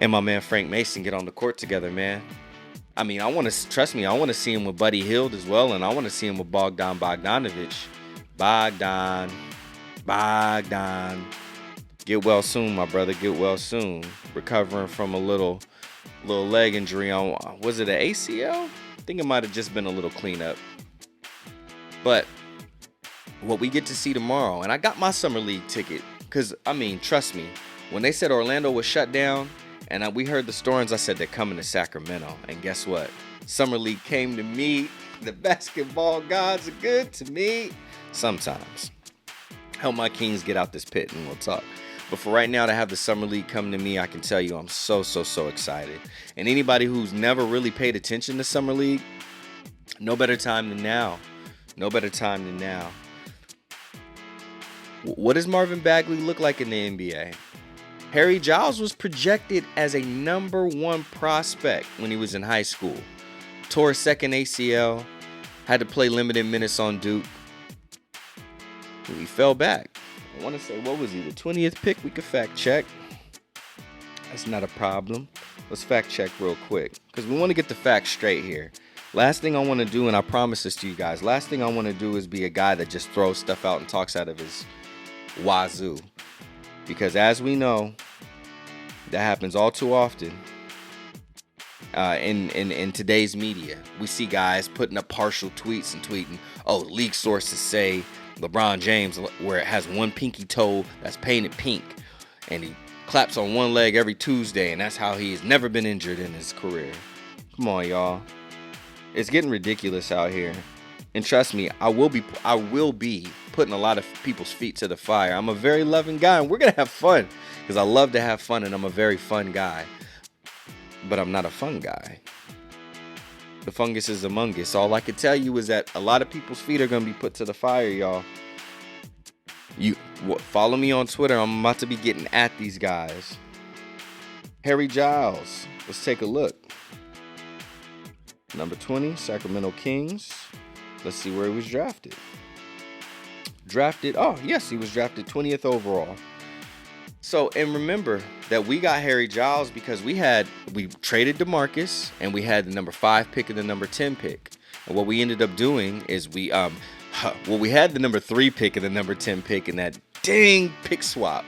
and my man Frank Mason get on the court together, man. I mean, I want to see him with Buddy Hield as well, and I want to see him with Bogdan Bogdanovic. Bogdan. Get well soon, my brother. Get well soon. Recovering from a little leg injury on, was it an ACL? I think it might have just been a little cleanup. But what we get to see tomorrow, and I got my Summer League ticket, because, I mean, trust me, when they said Orlando was shut down, and we heard the stories, I said they're coming to Sacramento. And guess what? Summer League came to me. The basketball gods are good to me. Sometimes. Help my Kings get out this pit and we'll talk. But for right now, to have the Summer League come to me, I can tell you I'm so excited. And anybody who's never really paid attention to Summer League, no better time than now. No better time than now. What does Marvin Bagley look like in the NBA? Harry Giles was projected as a number 1 prospect when he was in high school. Tore second ACL, had to play limited minutes on Duke. He fell back. I want to say, what was he, the 20th pick? We could fact check. That's not a problem. Let's fact check real quick, because we want to get the facts straight here. Last thing I want to do, and I promise this to you guys, last thing I want to do is be a guy that just throws stuff out and talks out of his wazoo. Because as we know, that happens all too often in today's media. We see guys putting up partial tweets and tweeting, oh, league sources say LeBron James, where it has one pinky toe that's painted pink, and he claps on one leg every Tuesday, and that's how he's never been injured in his career. Come on, y'all. It's getting ridiculous out here. And trust me, I will be putting a lot of people's feet to the fire. I'm a very loving guy, and we're going to have fun, because I love to have fun, and I'm a very fun guy. But I'm not a fun guy. The fungus is among us. All I can tell you is that a lot of people's feet are going to be put to the fire, y'all. Follow me on Twitter. I'm about to be getting at these guys. Harry Giles. Let's take a look. Number 20, Sacramento Kings. Let's see where he was drafted. Oh, yes, he was drafted 20th overall. So, and remember that we got Harry Giles because we traded DeMarcus, and we had the number 5 pick and the number 10 pick. And what we ended up doing is we had the number 3 pick and the number 10 pick in that dang pick swap.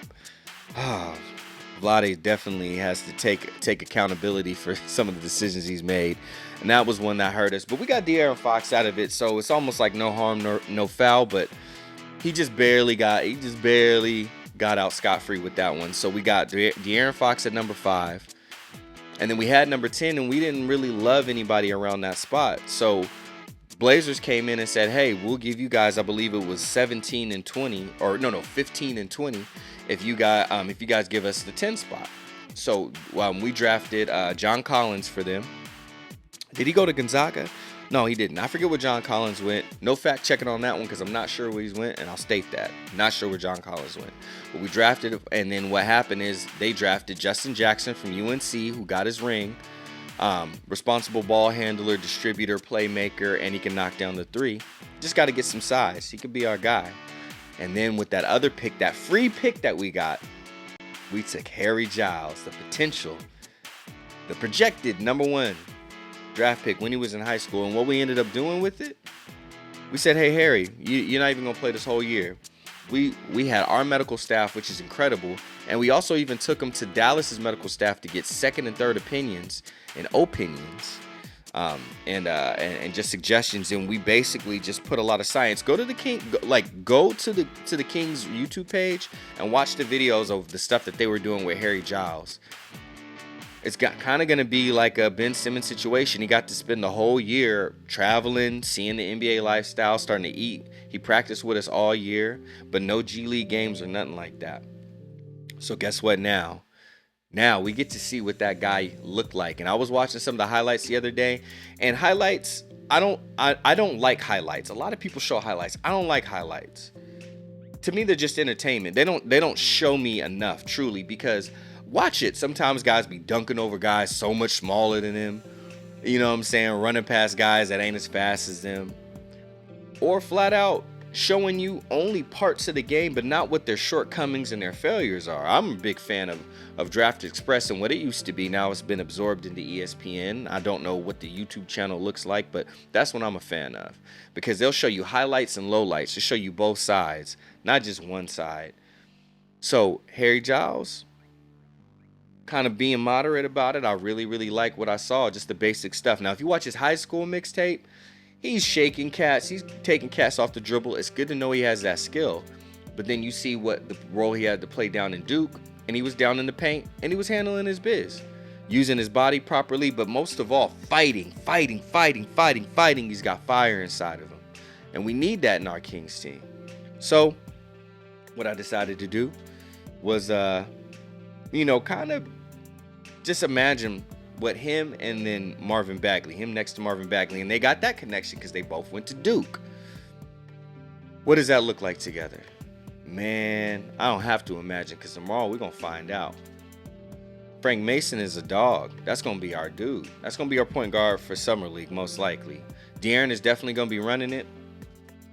Vlade definitely has to take accountability for some of the decisions he's made. And that was one that hurt us. But we got De'Aaron Fox out of it, so it's almost like no harm, no foul. But he just barely got out scot-free with that one. So we got De'Aaron Fox at number 5. And then we had number 10, and we didn't really love anybody around that spot. So Blazers came in and said, hey, we'll give you guys, I believe it was 17 and 20, or no, 15 and 20, if you guys give us the 10 spot. So we drafted John Collins for them. Did he go to Gonzaga? No, he didn't. I forget where John Collins went. No fact checking on that one because I'm not sure where he went, and I'll state that. Not sure where John Collins went. But we drafted, and then what happened is they drafted Justin Jackson from UNC, who got his ring. Responsible ball handler, distributor, playmaker, and he can knock down the 3. Just got to get some size. He could be our guy. And then with that other pick, that free pick that we got, We took Harry Giles, the potential, the projected #1 draft pick when he was in high school. And what we ended up doing with it, we said, hey, Harry, you're not even going to play this whole year. We had our medical staff, which is incredible. And we also even took him to Dallas's medical staff to get second and third opinions and opinions. And just suggestions, and we basically just put a lot of science. Go to the Kings YouTube page and watch the videos of the stuff that they were doing with Harry Giles. It's kind of going to be like a Ben Simmons situation. He got to spend the whole year traveling, seeing the NBA lifestyle, starting to eat. He practiced with us all year, but no G League games or nothing like that. So guess what now? Now we get to see what that guy looked like. And I was watching some of the highlights the other day. And highlights, I don't like highlights. A lot of people show highlights. I don't like highlights. To me, they're just entertainment. They don't show me enough, truly, because watch it. Sometimes guys be dunking over guys so much smaller than them. You know what I'm saying? Running past guys that ain't as fast as them. Or flat out showing you only parts of the game, but not what their shortcomings and their failures are. I'm a big fan of Draft Express and what it used to be. Now it's been absorbed into ESPN. I don't know what the YouTube channel looks like, but that's what I'm a fan of. Because they'll show you highlights and lowlights to show you both sides, not just one side. So, Harry Giles, kind of being moderate about it. I really, really like what I saw, just the basic stuff. Now, if you watch his high school mixtape, he's shaking cats. He's taking cats off the dribble. It's good to know he has that skill. But then you see what the role he had to play down in Duke, and he was down in the paint, and he was handling his biz, using his body properly, but most of all, fighting. He's got fire inside of him. And we need that in our Kings team. So what I decided to do was, kind of just imagine what him and then Marvin Bagley, him next to Marvin Bagley, and they got that connection because they both went to Duke. What does that look like together? Man, I don't have to imagine, because tomorrow we're going to find out. Frank Mason is a dog. That's going to be our dude. That's going to be our point guard for Summer League, most likely. De'Aaron is definitely going to be running it.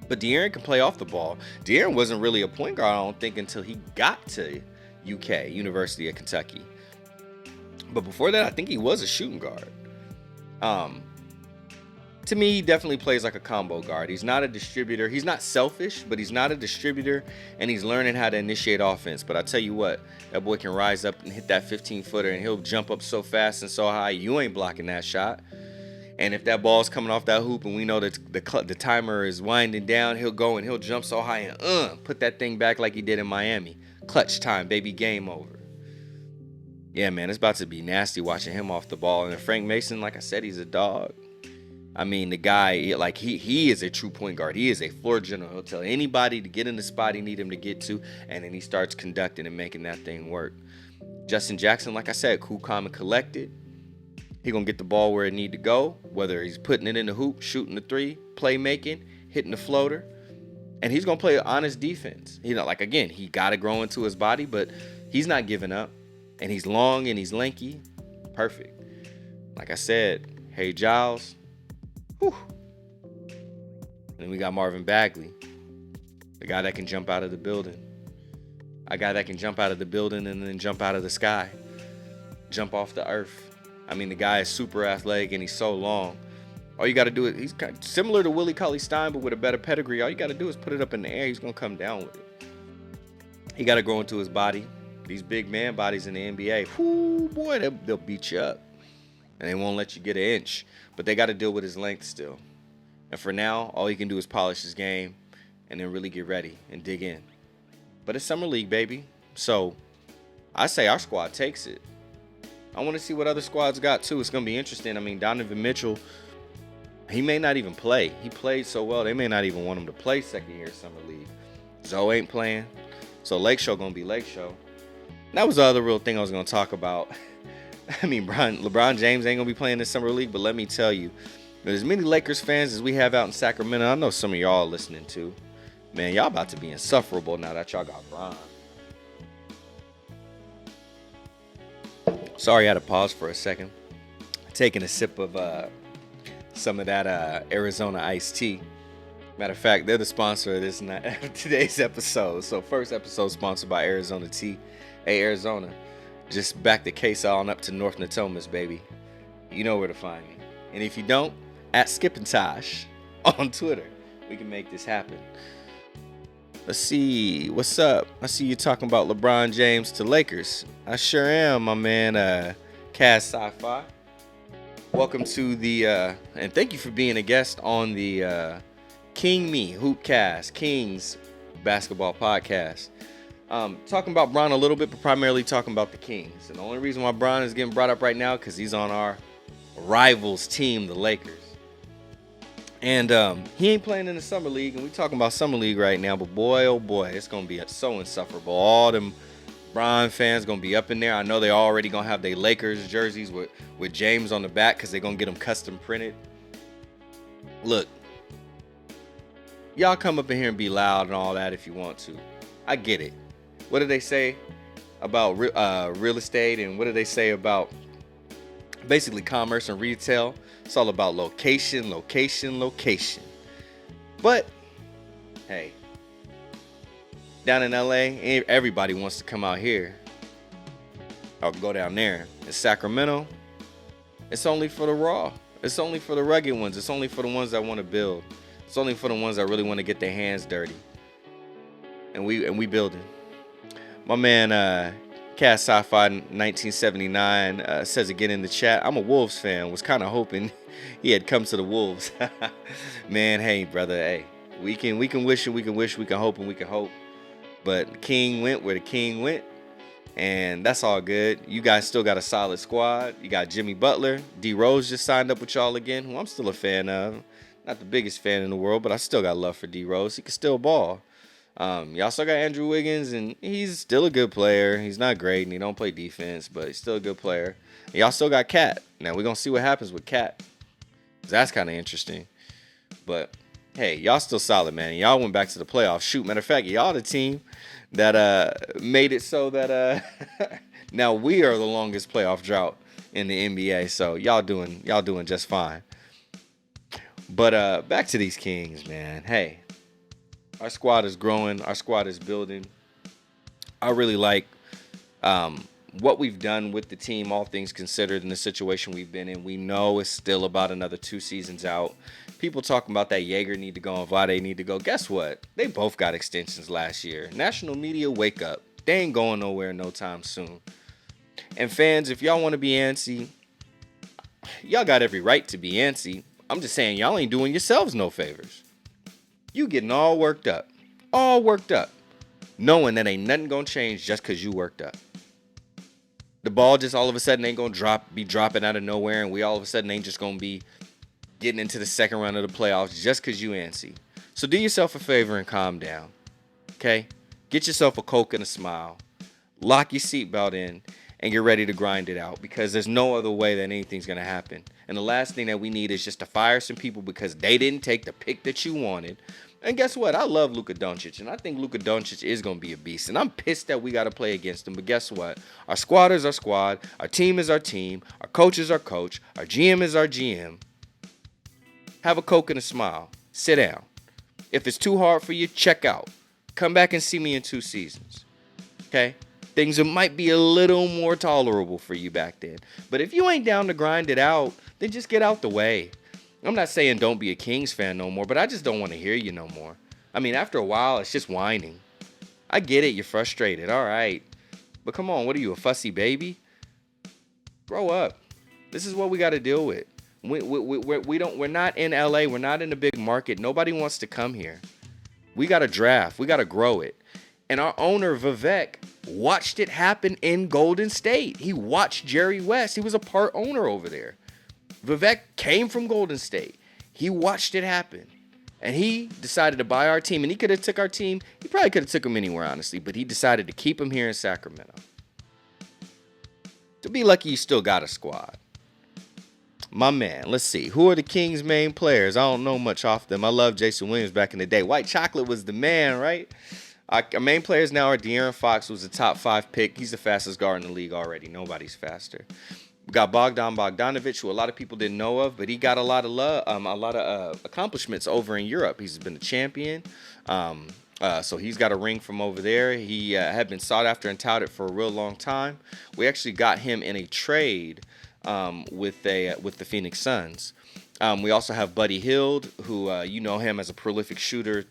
But De'Aaron can play off the ball. De'Aaron wasn't really a point guard, I don't think, until he got to UK, University of Kentucky. But before that, I think he was a shooting guard. To me, he definitely plays like a combo guard. He's not a distributor. He's not selfish, but he's not a distributor, and he's learning how to initiate offense. But I tell you what, that boy can rise up and hit that 15-footer, and he'll jump up so fast and so high, you ain't blocking that shot. And if that ball's coming off that hoop and we know that the timer is winding down, he'll go and he'll jump so high and put that thing back like he did in Miami. Clutch time, baby, game over. Yeah, man, it's about to be nasty watching him off the ball. And Frank Mason, like I said, he's a dog. I mean, the guy, like, he is a true point guard. He is a floor general. He'll tell anybody to get in the spot he need him to get to, and then he starts conducting and making that thing work. Justin Jackson, like I said, cool, calm, and collected. He gonna get the ball where it need to go, whether he's putting it in the hoop, shooting the three, playmaking, hitting the floater, and he's gonna play honest defense. Again, he gotta grow into his body, but he's not giving up, and he's long and he's lanky, perfect. Like I said, Harry Giles, whew. And then we got Marvin Bagley, the guy that can jump out of the building, a guy that can jump out of the building and then jump out of the sky, jump off the earth. I mean, the guy is super athletic and he's so long. All you got to do is, he's kind of similar to Willie Cauley-Stein, but with a better pedigree. All you got to do is put it up in the air. He's going to come down with it. He got to grow into his body. These big man bodies in the NBA, whoo, boy, they'll beat you up. And they won't let you get an inch. But they got to deal with his length still. And for now, all he can do is polish his game and then really get ready and dig in. But it's Summer League, baby. So I say our squad takes it. I want to see what other squads got, too. It's going to be interesting. I mean, Donovan Mitchell, he may not even play. He played so well, they may not even want him to play second year Summer League. Zoe ain't playing. So Lakeshow going to be Lakeshow. That was the other real thing I was going to talk about. I mean, LeBron James ain't going to be playing this Summer League, but let me tell you, there's as many Lakers fans as we have out in Sacramento. I know some of y'all are listening to. Man, y'all about to be insufferable now that y'all got Bron. Sorry, I had to pause for a second. Taking a sip of some of that Arizona iced tea. Matter of fact, they're the sponsor of this today's episode. So first episode sponsored by Arizona Tea. Hey Arizona, just back the case on up to North Natomas, baby. You know where to find me. And if you don't, at Skipintosh on Twitter. We can make this happen. Let's see. What's up? I see you talking about LeBron James to Lakers. I sure am, my man. Cast Sci-Fi. Welcome to the and thank you for being a guest on the King Me Hoopcast, Kings basketball podcast. Talking about Bron a little bit, but primarily talking about the Kings. And the only reason why Bron is getting brought up right now because he's on our rivals team, the Lakers. And he ain't playing in the Summer League, and we talking about Summer League right now, but boy, oh boy, it's going to be so insufferable. All them Bron fans going to be up in there. I know they already going to have their Lakers jerseys with James on the back because they're going to get them custom printed. Look, y'all come up in here and be loud and all that if you want to. I get it. What do they say about real estate, and what do they say about basically commerce and retail? It's all about location, location, location. But, hey, down in LA, everybody wants to come out here or go down there. In Sacramento, it's only for the raw. It's only for the rugged ones. It's only for the ones that want to build. It's only for the ones that really want to get their hands dirty. And we building. My man, Cast Sci-Fi 1979 says again in the chat, I'm a Wolves fan. Was kind of hoping he had come to the Wolves. Man, hey, brother, hey. We can wish and we can wish, we can hope and we can hope. But the king went where the king went. And that's all good. You guys still got a solid squad. You got Jimmy Butler. D Rose just signed up with y'all again, who I'm still a fan of. Not the biggest fan in the world, but I still got love for D Rose. He can still ball. Y'all still got Andrew Wiggins, and he's still a good player. He's not great, and he don't play defense, but he's still a good player. And y'all still got Cat. Now, we're going to see what happens with Cat. That's kind of interesting. But, hey, y'all still solid, man. And y'all went back to the playoffs. Shoot, matter of fact, y'all the team that made it so that now we are the longest playoff drought in the NBA. So y'all doing just fine. But back to these Kings, man. Hey. Our squad is growing. Our squad is building. I really like what we've done with the team, all things considered, in the situation we've been in. We know it's still about another 2 seasons out. People talking about that Jaeger need to go and Vlade need to go. Guess what? They both got extensions last year. National media, wake up. They ain't going nowhere no time soon. And fans, if y'all want to be antsy, y'all got every right to be antsy. I'm just saying y'all ain't doing yourselves no favors. You getting all worked up, knowing that ain't nothing gonna change just because you worked up. The ball just all of a sudden ain't gonna be dropping out of nowhere, and we all of a sudden ain't just gonna be getting into the second round of the playoffs just because you antsy. So do yourself a favor and calm down, okay? Get yourself a Coke and a smile, lock your seatbelt in, and get ready to grind it out, because there's no other way that anything's gonna happen. And the last thing that we need is just to fire some people because they didn't take the pick that you wanted. And guess what? I love Luka Doncic, and I think Luka Doncic is going to be a beast. And I'm pissed that we got to play against him. But guess what? Our squad is our squad. Our team is our team. Our coach is our coach. Our GM is our GM. Have a Coke and a smile. Sit down. If it's too hard for you, check out. Come back and see me in 2 seasons. Okay? Things that might be a little more tolerable for you back then. But if you ain't down to grind it out, then just get out the way. I'm not saying don't be a Kings fan no more, but I just don't want to hear you no more. I mean, after a while, it's just whining. I get it. You're frustrated. All right. But come on. What are you, a fussy baby? Grow up. This is what we got to deal with. We're not in LA. We're not in a big market. Nobody wants to come here. We got to draft. We got to grow it. And our owner, Vivek, watched it happen in Golden State. He watched Jerry West. He was a part owner over there. Vivek came from Golden State. He watched it happen. And he decided to buy our team. And he could have took our team. He probably could have took him anywhere, honestly. But he decided to keep him here in Sacramento. To be lucky, you still got a squad. My man, let's see. Who are the Kings' main players? I don't know much off them. I love Jason Williams back in the day. White Chocolate was the man, right? Our main players now are De'Aaron Fox, who's the top 5 pick. He's the fastest guard in the league already. Nobody's faster. We got Bogdan Bogdanovic, who a lot of people didn't know of, but he got a lot of love, a lot of accomplishments over in Europe. He's been a champion. Um, so he's got a ring from over there. He had been sought after and touted for a real long time. We actually got him in a trade with the Phoenix Suns. We also have Buddy Hield, who you know him as a prolific shooter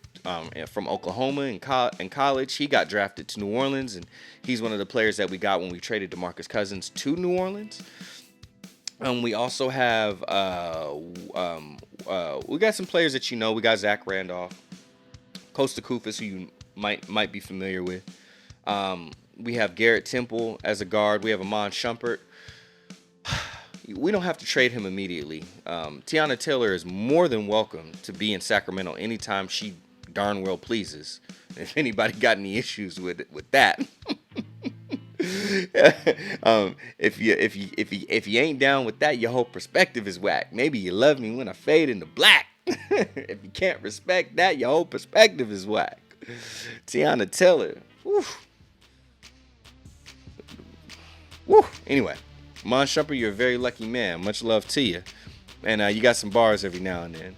from Oklahoma in college. He got drafted to New Orleans, and he's one of the players that we got when we traded DeMarcus Cousins to New Orleans. We also have we got some players that you know. We got Zach Randolph, Costa Koufis, who you might be familiar with. We have Garrett Temple as a guard. We have Amon Shumpert. We don't have to trade him immediately. Tiana Taylor is more than welcome to be in Sacramento anytime she darn well pleases. If anybody got any issues with that, if you ain't down with that, your whole perspective is whack. Maybe you love me when I fade into black. If you can't respect that, your whole perspective is whack. Tiana Taylor. Woo. Woo. Anyway, Mon Shumpert, you're a very lucky man. Much love to you. And you got some bars every now and then.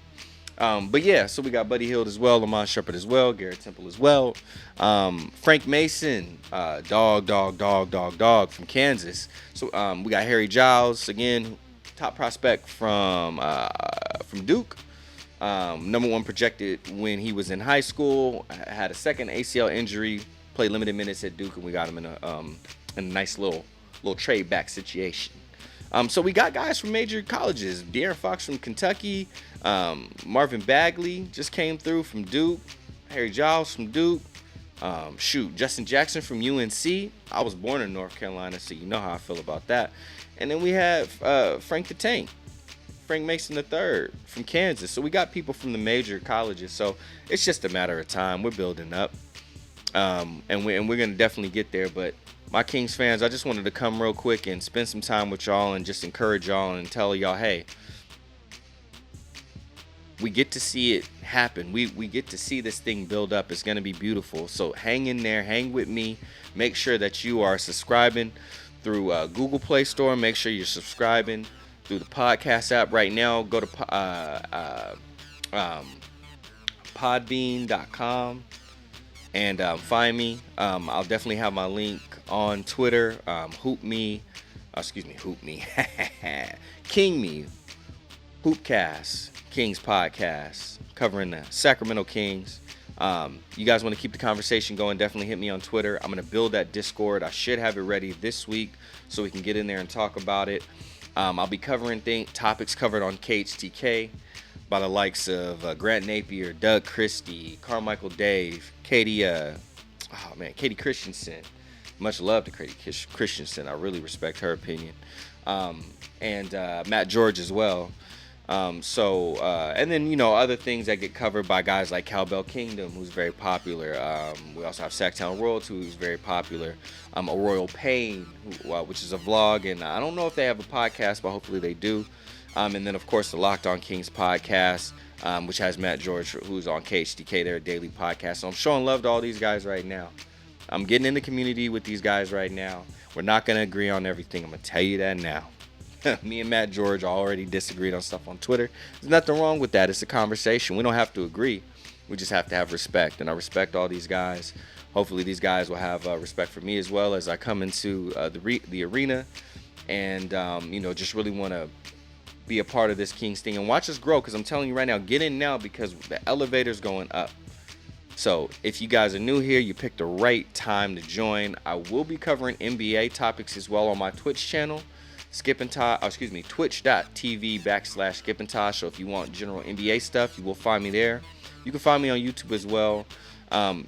But yeah, so we got Buddy Hield as well, Lamont Shumpert as well, Garrett Temple as well. Frank Mason, dog from Kansas. So we got Harry Giles, again, top prospect from Duke. Number one projected when he was in high school. Had a second ACL injury, played limited minutes at Duke, and we got him in a nice little trade back situation. So we got guys from major colleges. De'Aaron Fox from Kentucky. Marvin Bagley just came through from Duke. Harry Giles from Duke. Justin Jackson from UNC. I was born in North Carolina, so you know how I feel about that. And then we have Frank the Tank, Frank Mason III from Kansas. So we got people from the major colleges. So it's just a matter of time. We're building up, and we're gonna definitely get there. But my Kings fans, I just wanted to come real quick and spend some time with y'all and just encourage y'all and tell y'all, hey, we get to see it happen. We get to see this thing build up. It's going to be beautiful. So hang in there. Hang with me. Make sure that you are subscribing through Google Play Store. Make sure you're subscribing through the podcast app right now. Go to podbean.com and find me. I'll definitely have my link on Twitter. Hoop me. King me. Hoopcast. Kings podcast covering the Sacramento Kings. You guys want to keep the conversation going, definitely hit me on Twitter. I'm going to build that Discord. I should have it ready this week so we can get in there and talk about it. I'll be covering topics covered on KHTK by the likes of Grant Napier, Doug Christie, Carmichael Dave, Katie Christensen. Much love to Katie Christensen. I really respect her opinion. And Matt George as well. And then, you know, other things that get covered by guys like Cowbell Kingdom, who's very popular. We also have Sacktown Royalty, who's very popular. A Royal Pain, which is a vlog, and I don't know if they have a podcast, but hopefully they do. And then, of course, the Locked On Kings podcast, which has Matt George, who's on KHDK, their daily podcast. So I'm showing love to all these guys right now. I'm getting in the community with these guys right now. We're not going to agree on everything. I'm going to tell you that now. Me and Matt George already disagreed on stuff on Twitter. There's nothing wrong with that. It's a conversation. We don't have to agree. We just have to have respect. And I respect all these guys. Hopefully these guys will have respect for me as well as I come into the arena and, just really want to be a part of this Kings thing and watch us grow. Because I'm telling you right now, get in now because the elevator's going up. So if you guys are new here, you picked the right time to join. I will be covering NBA topics as well on my Twitch channel. twitch.tv/Skip and Tosh. So if you want general NBA stuff, you will find me there. You can find me on YouTube as well.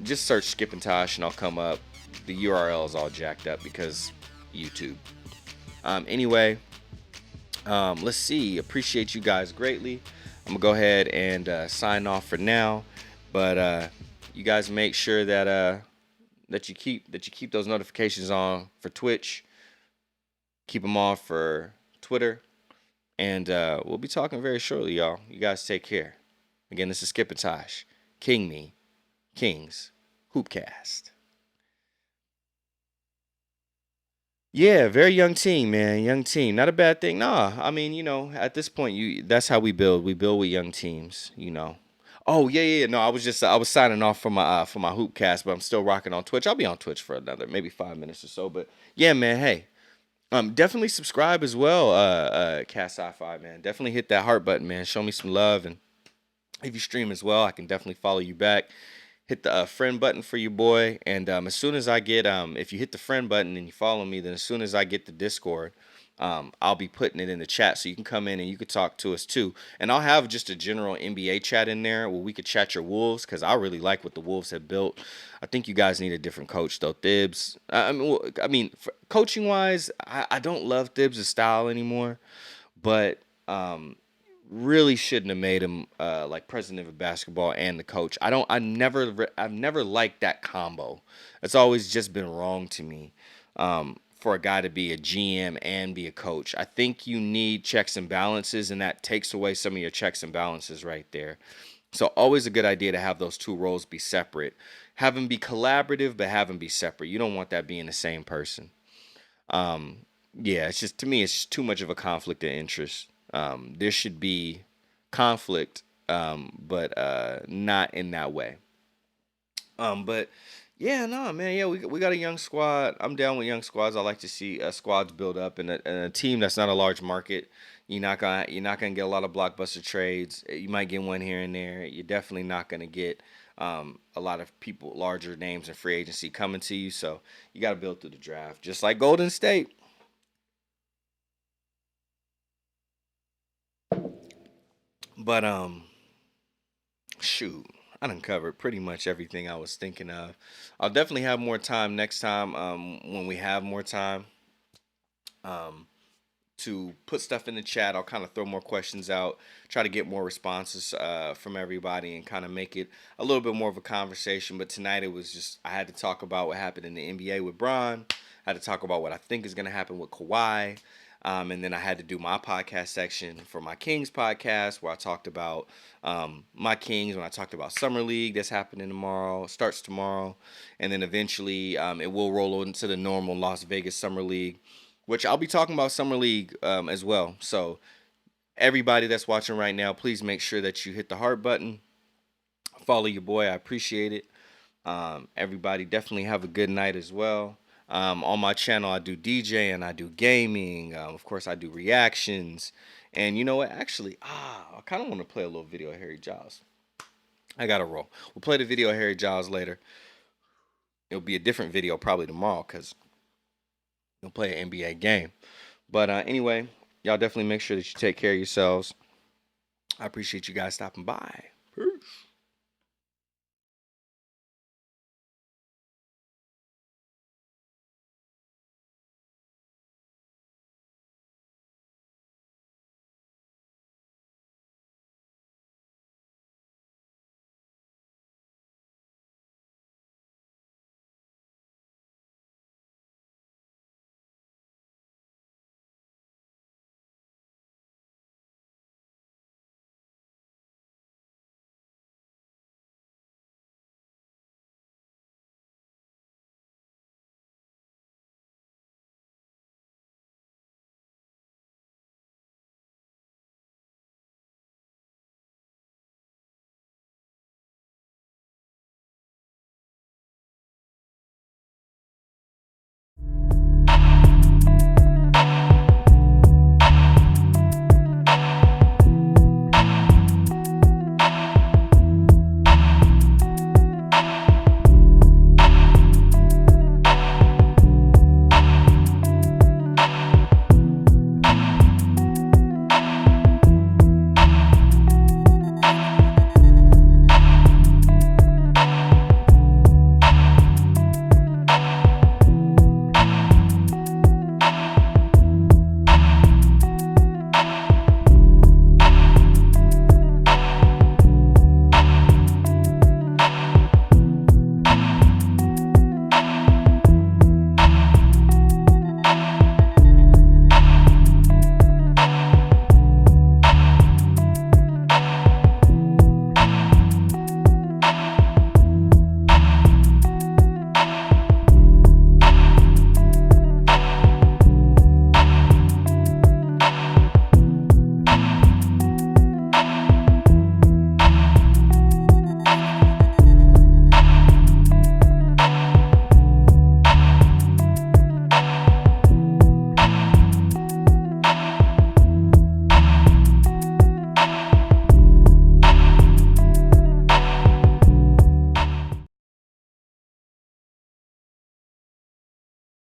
Just search Skip and Tosh and I'll come up. The URL is all jacked up because YouTube. Anyway, let's see. Appreciate you guys greatly. I'm gonna go ahead and sign off for now. But you guys make sure that you keep those notifications on for Twitch. Keep them on for Twitter. And we'll be talking very shortly, y'all. You guys take care. Again, this is Skip and Tosh. King me. Kings. Hoopcast. Yeah, very young team, man. Young team. Not a bad thing. Nah. I mean, at this point you that's how we build. We build with young teams. Oh, yeah, yeah, yeah. No, I was signing off for my hoop cast, but I'm still rocking on Twitch. I'll be on Twitch for another maybe 5 minutes or so. But yeah, man, hey. Definitely subscribe as well, Cast Sci-Fi, man. Definitely hit that heart button, man. Show me some love, and if you stream as well, I can definitely follow you back. Hit the friend button for your boy, and as soon as I get if you hit the friend button and you follow me, then as soon as I get the Discord, I'll be putting it in the chat so you can come in and you can talk to us too. And I'll have just a general NBA chat in there where we could chat your Wolves because I really like what the Wolves have built. I think you guys need a different coach though, Thibs. I mean, coaching wise, I don't love Thibs' style anymore, but really shouldn't have made him like president of basketball and the coach. I've never liked that combo. It's always just been wrong to me. For a guy to be a GM and be a coach, I think you need checks and balances, and that takes away some of your checks and balances right there. So always a good idea to have those two roles be separate. Have them be collaborative, but have them be separate. You don't want that being the same person. Um, yeah, it's just to me, it's just too much of a conflict of interest. There should be conflict, but not in that way. But yeah, no, man, yeah, we got a young squad. I'm down with young squads. I like to see squads build up, and a team that's not a large market. You're not gonna get a lot of blockbuster trades. You might get one here and there. You're definitely not gonna get a lot of people, larger names in free agency coming to you. So you got to build through the draft, just like Golden State. But shoot, I done covered pretty much everything I was thinking of. I'll definitely have more time next time. When we have more time, um, to put stuff in the chat, I'll kind of throw more questions out, try to get more responses from everybody, and kind of make it a little bit more of a conversation. But tonight it was just I had to talk about what happened in the NBA with Bron. I had to talk about what I think is going to happen with Kawhi. And then I had to do my podcast section for my Kings podcast where I talked about my Kings when I talked about Summer League that's happening tomorrow, starts tomorrow. And then eventually it will roll into the normal Las Vegas Summer League, which I'll be talking about Summer League as well. So everybody that's watching right now, please make sure that you hit the heart button, follow your boy. I appreciate it. Everybody definitely have a good night as well. On my channel, I do DJ and I do gaming. Of course, I do reactions. And you know what? Actually, I kind of want to play a little video of Harry Giles. I got to roll. We'll play the video of Harry Giles later. It'll be a different video probably tomorrow because we'll play an NBA game. But anyway, y'all definitely make sure that you take care of yourselves. I appreciate you guys stopping by.